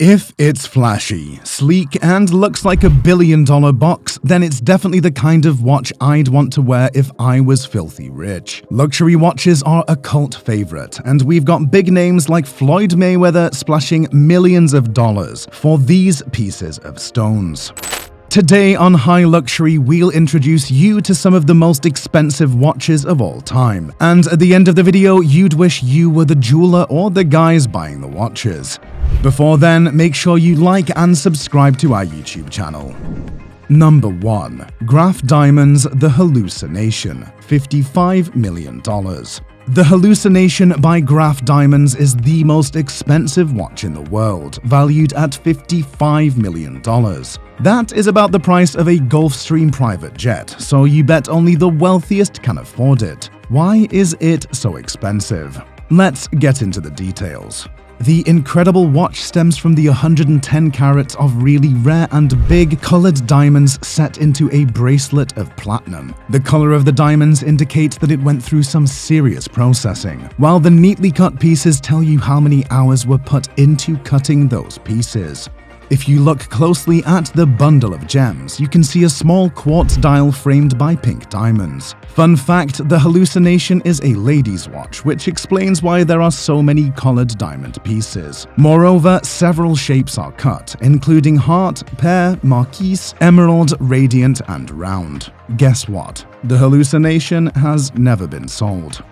If it's flashy, sleek, and looks like $1 billion box, then it's definitely the kind of watch I'd want to wear if I was filthy rich. Luxury watches are a cult favorite, and we've got big names like Floyd Mayweather splashing millions of dollars for these pieces of stones. Today on High Luxury, we'll introduce you to some of the most expensive watches of all time. And at the end of the video, you'd wish you were the jeweler or the guys buying the watches. Before then, make sure you like and subscribe to our YouTube channel. Number 1. Graff Diamonds The Hallucination, $55 million. The Hallucination by Graff Diamonds is the most expensive watch in the world, valued at $55 million. That is about the price of a Gulfstream private jet, so you bet only the wealthiest can afford it. Why is it so expensive? Let's get into the details. The incredible watch stems from the 110 carats of really rare and big colored diamonds set into a bracelet of platinum. The color of the diamonds indicates that it went through some serious processing, while the neatly cut pieces tell you how many hours were put into cutting those pieces. If you look closely at the bundle of gems, you can see a small quartz dial framed by pink diamonds. Fun fact, the Hallucination is a ladies' watch, which explains why there are so many colored diamond pieces. Moreover, several shapes are cut, including heart, pear, marquise, emerald, radiant, and round. Guess what? The Hallucination has never been sold.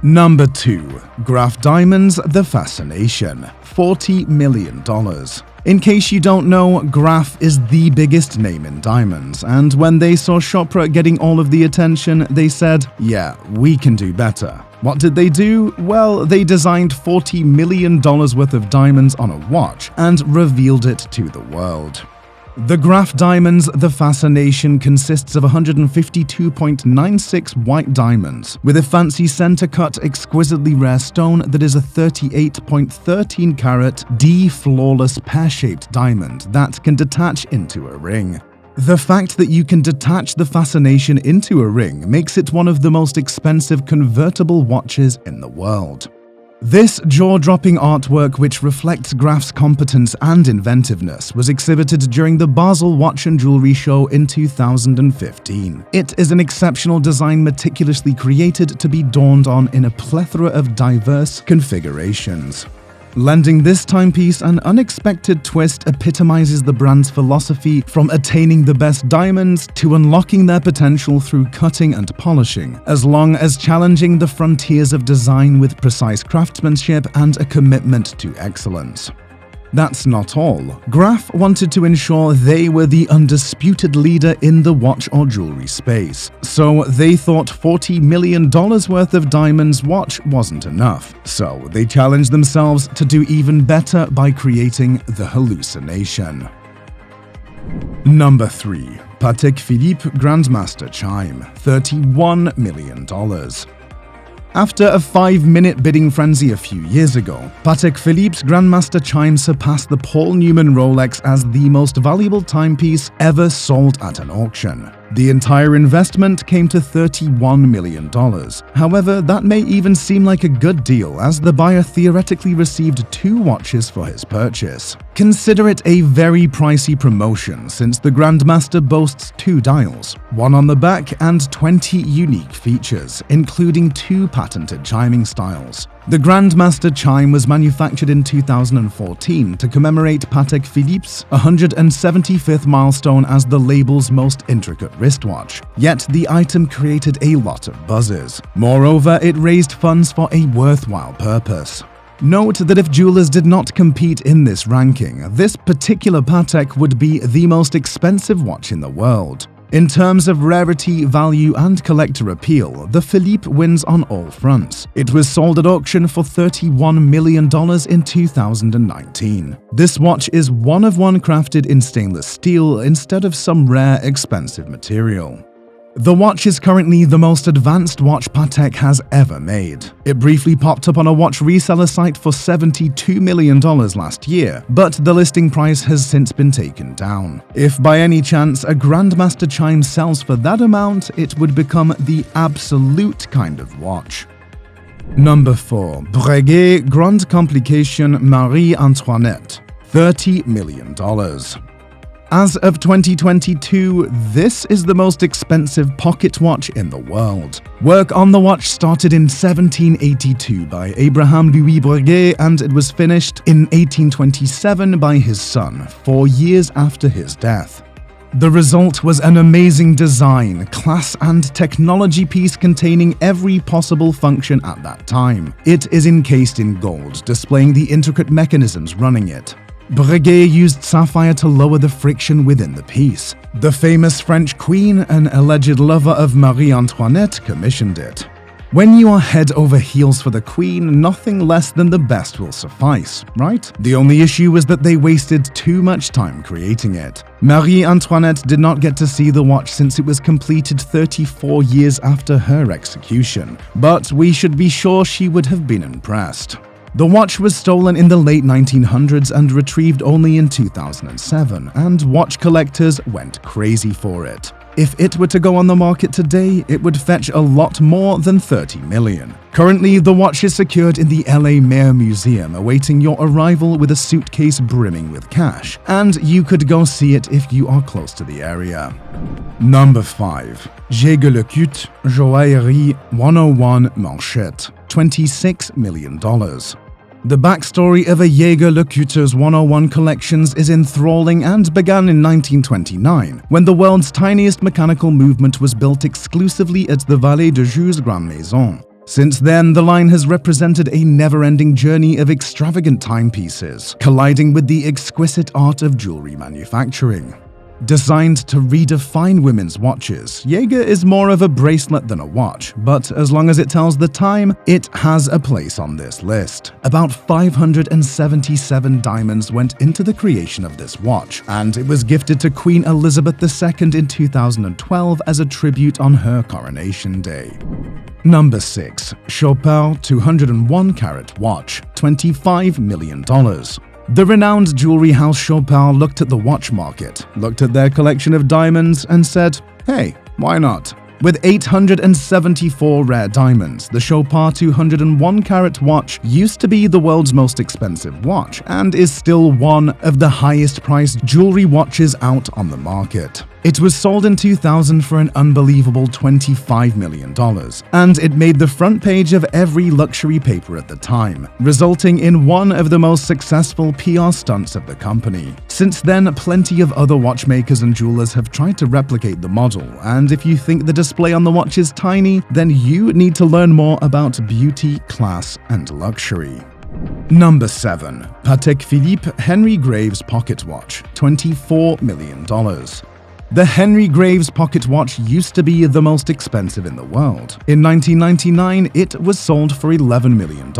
Number 2. Graff Diamonds The Fascination, $40 million. In case you don't know, Graff is the biggest name in diamonds, and when they saw Chopard getting all of the attention, they said, yeah, we can do better. What did they do? Well, they designed $40 million worth of diamonds on a watch and revealed it to the world. The Graff Diamonds The Fascination consists of 152.96 white diamonds, with a fancy center-cut, exquisitely rare stone that is a 38.13 carat D flawless pear-shaped diamond that can detach into a ring. The fact that you can detach the Fascination into a ring makes it one of the most expensive convertible watches in the world. This jaw-dropping artwork, which reflects Graff's competence and inventiveness, was exhibited during the Basel Watch and Jewelry Show in 2015. It is an exceptional design meticulously created to be donned on in a plethora of diverse configurations. Lending this timepiece an unexpected twist epitomizes the brand's philosophy from attaining the best diamonds to unlocking their potential through cutting and polishing, as long as challenging the frontiers of design with precise craftsmanship and a commitment to excellence. That's not all. Graff wanted to ensure they were the undisputed leader in the watch or jewelry space, so they thought $40 million worth of diamonds watch wasn't enough. So they challenged themselves to do even better by creating the Hallucination. Number 3. Patek Philippe Grandmaster Chime, $31 million. After a 5-minute bidding frenzy a few years ago, Patek Philippe's Grandmaster Chime surpassed the Paul Newman Rolex as the most valuable timepiece ever sold at an auction. The entire investment came to $31 million. However, that may even seem like a good deal, as the buyer theoretically received 2 watches for his purchase. Consider it a very pricey promotion, since the Grandmaster boasts 2 dials, one on the back, and 20 unique features, including 2 patented chiming styles. The Grandmaster Chime was manufactured in 2014 to commemorate Patek Philippe's 175th milestone as the label's most intricate wristwatch, yet the item created a lot of buzzes. Moreover, it raised funds for a worthwhile purpose. Note that if jewelers did not compete in this ranking, this particular Patek would be the most expensive watch in the world. In terms of rarity, value, and collector appeal, the Philippe wins on all fronts. It was sold at auction for $31 million in 2019. This watch is one-of-one crafted in stainless steel instead of some rare, expensive material. The watch is currently the most advanced watch Patek has ever made. It briefly popped up on a watch reseller site for $72 million last year, but the listing price has since been taken down. If by any chance a Grandmaster Chime sells for that amount, it would become the absolute kind of watch. Number 4. Breguet Grande Complication Marie-Antoinette, $30 million. As of 2022, this is the most expensive pocket watch in the world. Work on the watch started in 1782 by Abraham Louis Breguet, and it was finished in 1827 by his son, 4 years after his death. The result was an amazing design, class and technology piece containing every possible function at that time. It is encased in gold, displaying the intricate mechanisms running it. Breguet used sapphire to lower the friction within the piece. The famous French queen, an alleged lover of Marie-Antoinette, commissioned it. When you are head over heels for the queen, nothing less than the best will suffice, right? The only issue was that they wasted too much time creating it. Marie-Antoinette did not get to see the watch since it was completed 34 years after her execution, but we should be sure she would have been impressed. The watch was stolen in the late 1900s and retrieved only in 2007, and watch collectors went crazy for it. If it were to go on the market today, it would fetch a lot more than $30 million. Currently, the watch is secured in the LA Mayor Museum, awaiting your arrival with a suitcase brimming with cash, and you could go see it if you are close to the area. Number 5. Jaeger-Lecoultre Joaillerie 101 Manchette, $26 million. The backstory of a Jaeger-Lecoultre's 101 collections is enthralling and began in 1929, when the world's tiniest mechanical movement was built exclusively at the Valet de Joux's Grande Maison. Since then, the line has represented a never-ending journey of extravagant timepieces, colliding with the exquisite art of jewelry manufacturing. Designed to redefine women's watches, Jaeger is more of a bracelet than a watch, but as long as it tells the time, it has a place on this list. About 577 diamonds went into the creation of this watch, and it was gifted to Queen Elizabeth II in 2012 as a tribute on her coronation day. Number 6. Chopard 201 carat watch, $25 million. The renowned jewelry house Chopard looked at the watch market, looked at their collection of diamonds, and said, hey, why not? With 874 rare diamonds, the Chopard 201 carat watch used to be the world's most expensive watch and is still one of the highest priced jewelry watches out on the market. It was sold in 2000 for an unbelievable $25 million, and it made the front page of every luxury paper at the time, resulting in one of the most successful PR stunts of the company. Since then, plenty of other watchmakers and jewelers have tried to replicate the model, and if you think the display on the watch is tiny, then you need to learn more about beauty, class, and luxury. Number 7. Patek Philippe Henry Graves pocket watch, $24 million. The Henry Graves pocket watch used to be the most expensive in the world. In 1999, it was sold for $11 million,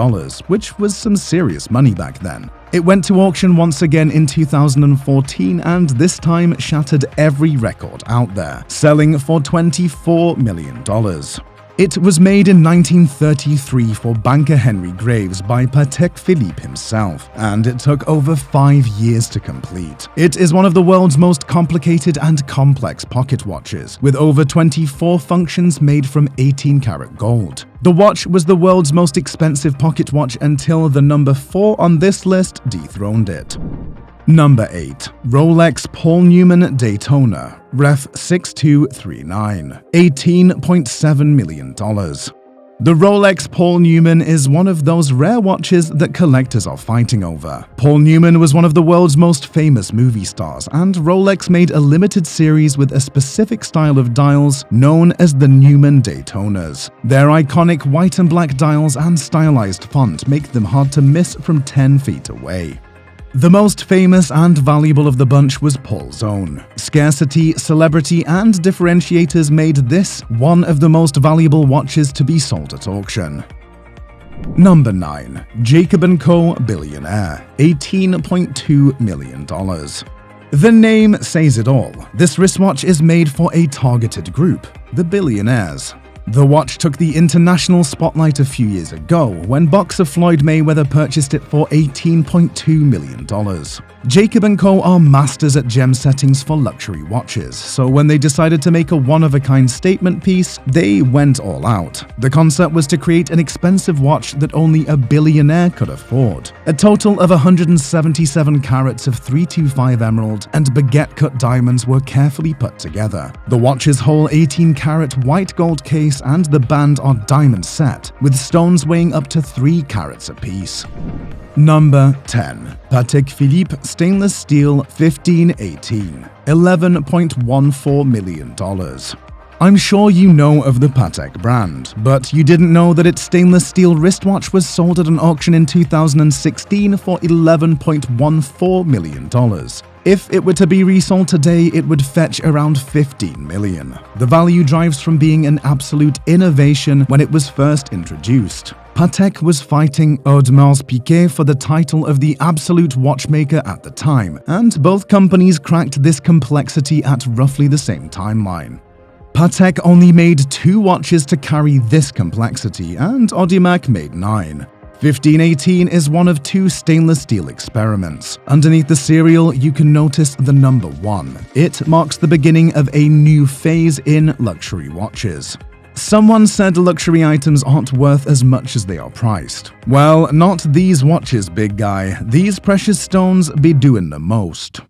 which was some serious money back then. It went to auction once again in 2014 and this time shattered every record out there, selling for $24 million. It was made in 1933 for banker Henry Graves by Patek Philippe himself, and it took over 5 years to complete. It is one of the world's most complicated and complex pocket watches, with over 24 functions made from 18-karat gold. The watch was the world's most expensive pocket watch until the number 4 on this list dethroned it. Number 8. Rolex Paul Newman Daytona, Ref 6239, $18.7 million. The Rolex Paul Newman is one of those rare watches that collectors are fighting over. Paul Newman was one of the world's most famous movie stars, and Rolex made a limited series with a specific style of dials known as the Newman Daytonas. Their iconic white and black dials and stylized font make them hard to miss from 10 feet away. The most famous and valuable of the bunch was Paul's own. Scarcity, celebrity, and differentiators made this one of the most valuable watches to be sold at auction. Number 9. Jacob & Co Billionaire, $18.2 million. The name says it all. This wristwatch is made for a targeted group, the billionaires. The watch took the international spotlight a few years ago when boxer Floyd Mayweather purchased it for $18.2 million. Jacob & Co. are masters at gem settings for luxury watches, so when they decided to make a one-of-a-kind statement piece, they went all out. The concept was to create an expensive watch that only a billionaire could afford. A total of 177 carats of 325 emerald and baguette-cut diamonds were carefully put together. The watch's whole 18-carat white gold case and the band are diamond set, with stones weighing up to 3 carats apiece. Number 10. Patek Philippe Stainless Steel 1518, $11.14 million. I'm sure you know of the Patek brand, but you didn't know that its stainless steel wristwatch was sold at an auction in 2016 for $11.14 million. If it were to be resold today, it would fetch around $15 million. The value drives from being an absolute innovation when it was first introduced. Patek was fighting Audemars Piguet for the title of the absolute watchmaker at the time, and both companies cracked this complexity at roughly the same timeline. Patek only made 2 watches to carry this complexity, and Audemars made 9. 1518 is one of 2 stainless steel experiments. Underneath the serial, you can notice the number 1. It marks the beginning of a new phase in luxury watches. Someone said luxury items aren't worth as much as they are priced. Well, not these watches, big guy. These precious stones be doing the most.